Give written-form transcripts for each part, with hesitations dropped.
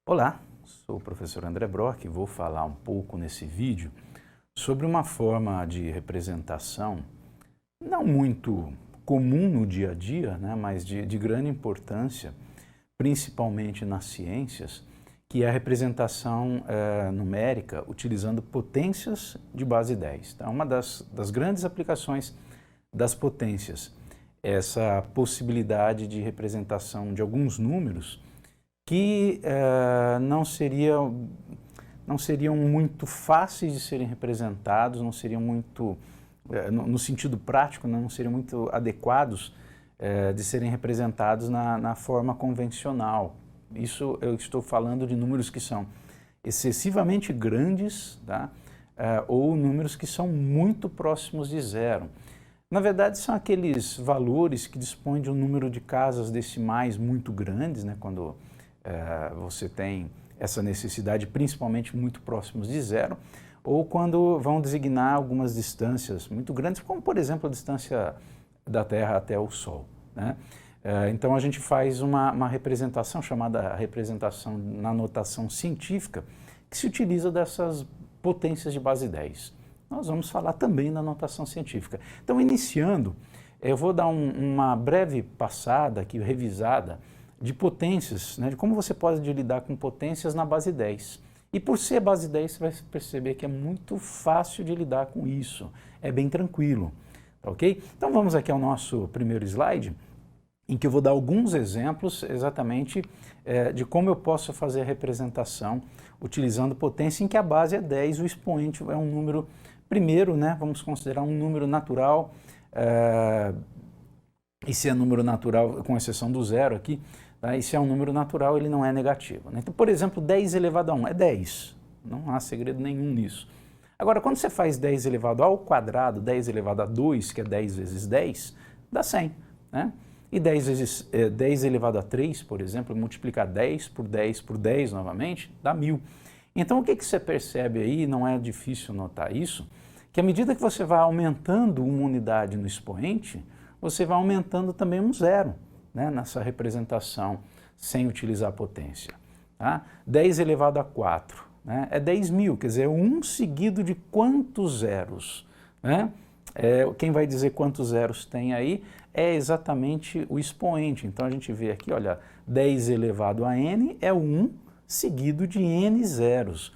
Olá, sou o professor André Brock e vou falar um pouco nesse vídeo sobre uma forma de representação não muito comum no dia a dia, né, mas de grande importância, principalmente nas ciências, que é a representação numérica utilizando potências de base 10. Então, uma das grandes aplicações das potências é essa possibilidade de representação de alguns números que não seriam muito fáceis de serem representados, não seriam muito, no sentido prático, não seriam muito adequados de serem representados na forma convencional. Isso eu estou falando de números que são excessivamente grandes, tá? Ou números que são muito próximos de zero. Na verdade, são aqueles valores que dispõem de um número de casas decimais muito grandes, né? Quando você tem essa necessidade, principalmente muito próximos de zero, ou quando vão designar algumas distâncias muito grandes, como por exemplo a distância da Terra até o Sol, né? Então a gente faz uma representação chamada representação na notação científica, que se utiliza dessas potências de base 10. Nós vamos falar também da notação científica. Então, iniciando, eu vou dar uma breve passada aqui, revisada, de potências, né, de como você pode lidar com potências na base 10. E por ser base 10, você vai perceber que é muito fácil de lidar com isso, é bem tranquilo, tá ok? Então vamos aqui ao nosso primeiro slide, em que eu vou dar alguns exemplos exatamente de como eu posso fazer a representação utilizando potência em que a base é 10, o expoente é um número, primeiro, né, vamos considerar um número natural, e se é número natural, com exceção do zero aqui, tá? E se é um número natural, ele não é negativo, né? Então, por exemplo, 10 elevado a 1 é 10, não há segredo nenhum nisso. Agora, quando você faz 10 elevado ao quadrado, 10 elevado a 2, que é 10 vezes 10, dá 100, né? E 10 elevado a 3, por exemplo, multiplicar 10 por 10 por 10 novamente, dá 1000. Então, o que você percebe aí, não é difícil notar isso, que à medida que você vai aumentando uma unidade no expoente, você vai aumentando também um zero, né, nessa representação sem utilizar a potência. Tá? 10 elevado a 4, né, é 10.000, quer dizer, um seguido de quantos zeros? Né? Quem vai dizer quantos zeros tem aí é exatamente o expoente. Então a gente vê aqui, olha, 10 elevado a n é 1 seguido de n zeros.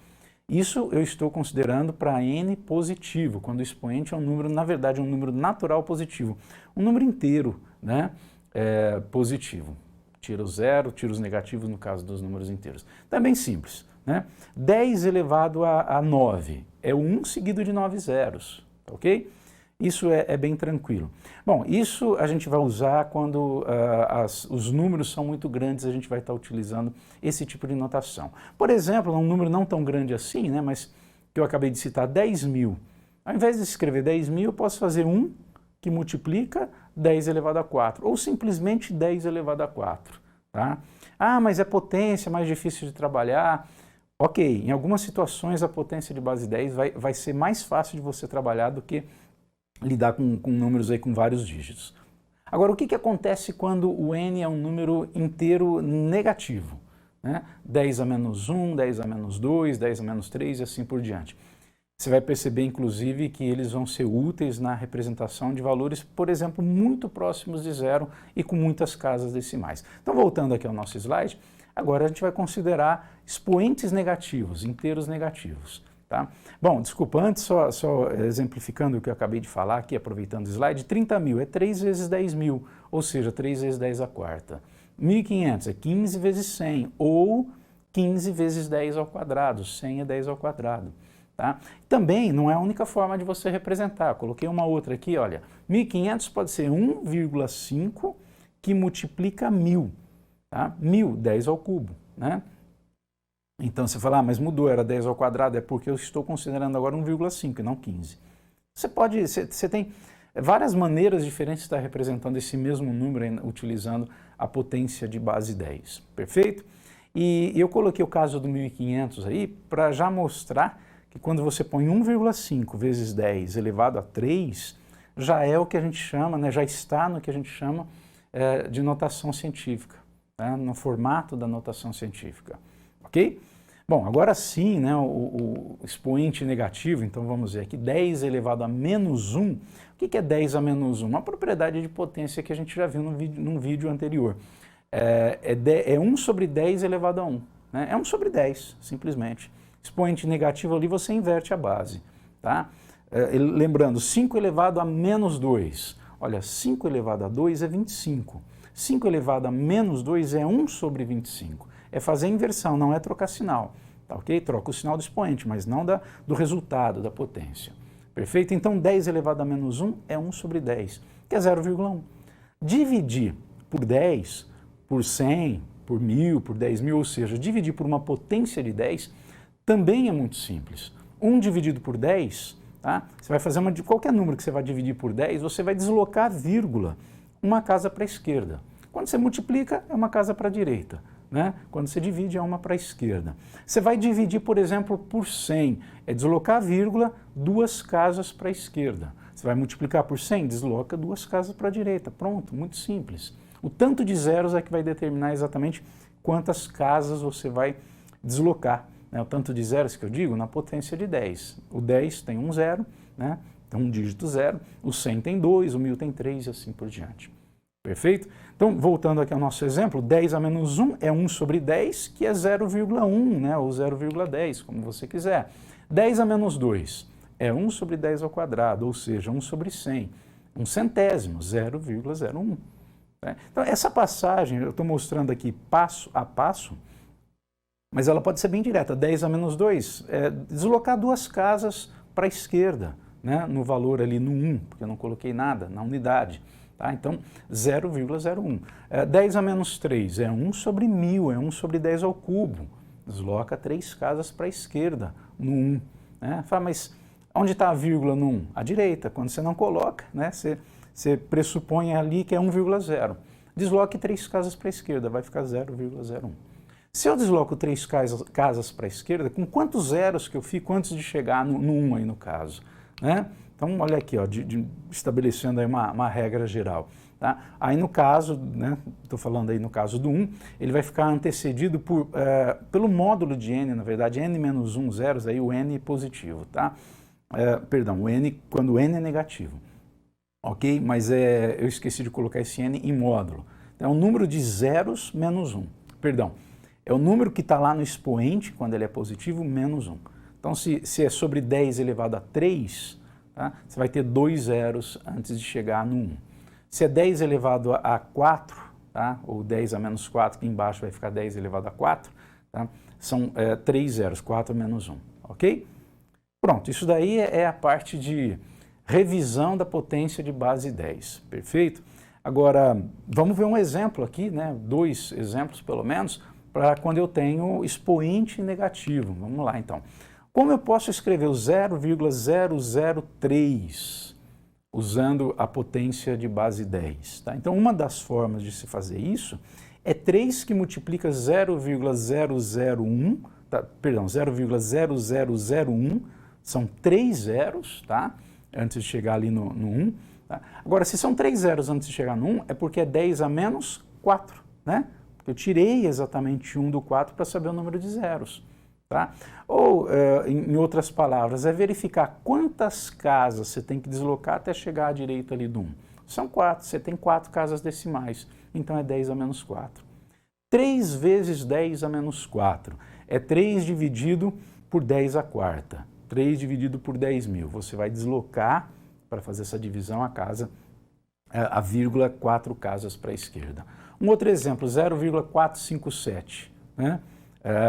Isso eu estou considerando para n positivo, quando o expoente é um número, na verdade, um número natural positivo. Um número inteiro, né, positivo. Tira o zero, tira os negativos no caso dos números inteiros. Então é bem simples, né? 10 elevado a 9 é 1 seguido de 9 zeros, ok? Isso é bem tranquilo. Bom, isso a gente vai usar quando os números são muito grandes, a gente vai estar utilizando esse tipo de notação. Por exemplo, um número não tão grande assim, né, mas que eu acabei de citar, 10.000. Ao invés de escrever 10.000, eu posso fazer 1 que multiplica 10 elevado a 4, ou simplesmente 10 elevado a 4. Tá? Ah, mas é potência, mais difícil de trabalhar. Ok, em algumas situações a potência de base 10 vai ser mais fácil de você trabalhar do que lidar com números aí com vários dígitos. Agora, o que acontece quando o n é um número inteiro negativo? Né? 10 a menos 1, 10 a menos 2, 10 a menos 3 e assim por diante. Você vai perceber, inclusive, que eles vão ser úteis na representação de valores, por exemplo, muito próximos de zero e com muitas casas decimais. Então, voltando aqui ao nosso slide, agora a gente vai considerar expoentes negativos, inteiros negativos. Tá? Bom, desculpa, antes só exemplificando o que eu acabei de falar aqui, aproveitando o slide, 30.000 é 3 vezes 10.000, ou seja, 3 vezes 10 a quarta. 1.500 é 15 vezes 100, ou 15 vezes 10 ao quadrado, 100 é 10 ao quadrado. Tá? Também não é a única forma de você representar, coloquei uma outra aqui, olha, 1.500 pode ser 1,5 que multiplica 1.000, tá? 1.000, 10 ao cubo, né? Então você fala, mas mudou, era 10 ao quadrado, é porque eu estou considerando agora 1,5 e não 15. Você tem várias maneiras diferentes de estar representando esse mesmo número utilizando a potência de base 10, perfeito? E eu coloquei o caso do 1.500 aí para já mostrar que quando você põe 1,5 vezes 10 elevado a 3, já é o que a gente chama, né, já está no que a gente chama de notação científica, né, no formato da notação científica. ok? Bom, agora sim, né, o expoente negativo, então vamos ver aqui, 10 elevado a menos 1. O que é 10 a menos 1? Uma propriedade de potência que a gente já viu num vídeo anterior. É 1 sobre 10 elevado a 1. Né? É 1 sobre 10, simplesmente. Expoente negativo ali, você inverte a base. Tá? Lembrando, 5 elevado a menos 2. Olha, 5 elevado a 2 é 25. 5 elevado a menos 2 é 1 sobre 25. É fazer inversão, não é trocar sinal. Tá, ok? Troca o sinal do expoente, mas não do resultado, da potência. Perfeito? Então, 10 elevado a menos 1 é 1 sobre 10, que é 0,1. Dividir por 10, por 100, por 1000, por 10.000, ou seja, dividir por uma potência de 10, também é muito simples. 1 dividido por 10, tá? Você vai fazer qualquer número que você vai dividir por 10, você vai deslocar a vírgula, uma casa para a esquerda. Quando você multiplica, é uma casa para a direita. Né? Quando você divide, é uma para a esquerda. Você vai dividir, por exemplo, por 100, é deslocar a vírgula, 2 casas para a esquerda. Você vai multiplicar por 100, desloca 2 casas para a direita. Pronto, muito simples. O tanto de zeros é que vai determinar exatamente quantas casas você vai deslocar. Né? O tanto de zeros que eu digo na potência de 10. O 10 tem um zero, né? Então um dígito zero, o 100 tem 2, o 1000 tem 3 e assim por diante. Perfeito? Então, voltando aqui ao nosso exemplo, 10 a menos 1 é 1 sobre 10, que é 0,1, né? Ou 0,10, como você quiser. 10 a menos 2 é 1 sobre 10 ao quadrado, ou seja, 1 sobre 100. 1 centésimo, 0,01. Né? Então, essa passagem, eu estou mostrando aqui passo a passo, mas ela pode ser bem direta. 10 a menos 2 é deslocar 2 casas para a esquerda, né? No valor ali no 1, porque eu não coloquei nada na unidade. Tá? Então, 0,01. 10 a menos 3 é 1 sobre 1000, é 1 sobre 10 ao cubo. Desloca 3 casas para a esquerda, no 1. Né? Fala, mas onde está a vírgula no 1? À direita. Quando você não coloca, né, você pressupõe ali que é 1,0. Desloque 3 casas para a esquerda, vai ficar 0,01. Se eu desloco 3 casas para a esquerda, com quantos zeros que eu fico antes de chegar no 1 aí no caso? Né? Então, olha aqui, ó, estabelecendo aí uma regra geral. Tá? Aí no caso, né, estou falando aí no caso do 1, ele vai ficar antecedido pelo módulo de n, na verdade, n menos 1 zeros, aí o n positivo, tá? Perdão, o n quando o n é negativo. Ok? Mas eu esqueci de colocar esse n em módulo. É o número de zeros menos 1. Perdão, é o número que está lá no expoente, quando ele é positivo, menos 1. Então, se é sobre 10 elevado a 3, tá? Você vai ter 2 zeros antes de chegar no 1. Se é 10 elevado a 4, tá? Ou 10 a menos 4, aqui embaixo vai ficar 10 elevado a 4, tá? São 3 zeros, 4 menos 1, ok? Pronto, isso daí é a parte de revisão da potência de base 10, perfeito? Agora, vamos ver um exemplo aqui, né? 2 exemplos pelo menos, para quando eu tenho expoente negativo. Vamos lá então. Como eu posso escrever o 0,003 usando a potência de base 10? Tá? Então, uma das formas de se fazer isso é 3 que multiplica 0,001, tá? Perdão, 0,0001, são 3 zeros, tá? Antes de chegar ali no 1. Tá? Agora, se são 3 zeros antes de chegar no 1, é porque é 10 a menos 4, né? Porque eu tirei exatamente 1 do 4 para saber o número de zeros. Tá? Ou, em outras palavras, é verificar quantas casas você tem que deslocar até chegar à direita ali do 1. São 4, você tem 4 casas decimais, então é 10 a menos 4. 3 vezes 10 a menos 4 é 3 dividido por 10 a quarta. 3 dividido por 10.000. Você vai deslocar, para fazer essa divisão, a vírgula 4 casas para a esquerda. Um outro exemplo, 0,457, né?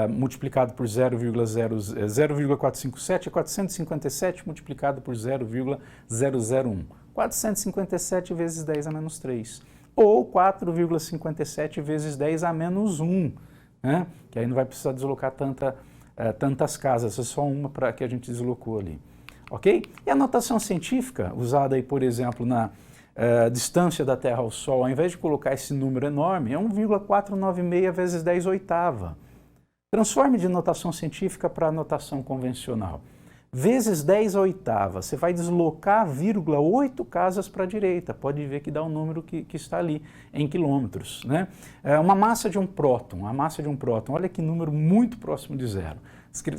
Multiplicado por 0,457 é 457 multiplicado por 0,001. 457 vezes 10 a menos 3. Ou 4,57 vezes 10 a menos 1. Né? Que aí não vai precisar deslocar tantas casas, é só uma que a gente deslocou ali. Ok? E a notação científica, usada aí, por exemplo, na distância da Terra ao Sol, ao invés de colocar esse número enorme, é 1,496 vezes 10 oitava. Transforme de notação científica para notação convencional. vezes 10 à oitava, você vai deslocar a vírgula 8 casas para a direita, pode ver que dá o número que está ali, em quilômetros, né? Uma massa de um próton, olha que número muito próximo de zero.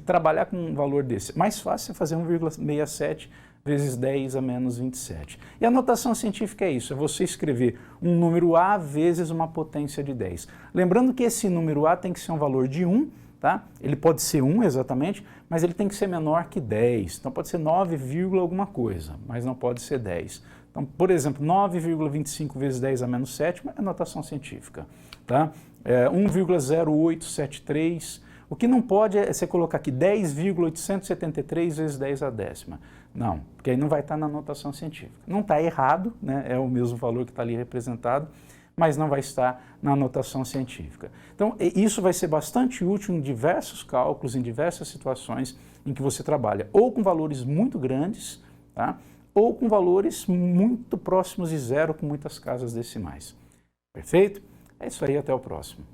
Trabalhar com um valor desse, mais fácil é fazer 1,67 vezes 10 a menos 27. E a notação científica é isso, é você escrever um número A vezes uma potência de 10. Lembrando que esse número A tem que ser um valor de 1, tá? Ele pode ser 1 exatamente, mas ele tem que ser menor que 10. Então pode ser 9, alguma coisa, mas não pode ser 10. Então, por exemplo, 9,25 vezes 10 a menos 7 é notação científica, tá? 1,0873. O que não pode é você colocar aqui 10,873 vezes 10 à décima. Não, porque aí não vai estar na notação científica. Não está errado, né? É o mesmo valor que está ali representado, mas não vai estar na notação científica. Então, isso vai ser bastante útil em diversos cálculos, em diversas situações em que você trabalha ou com valores muito grandes, tá? Ou com valores muito próximos de zero, com muitas casas decimais. Perfeito? É isso aí, até o próximo.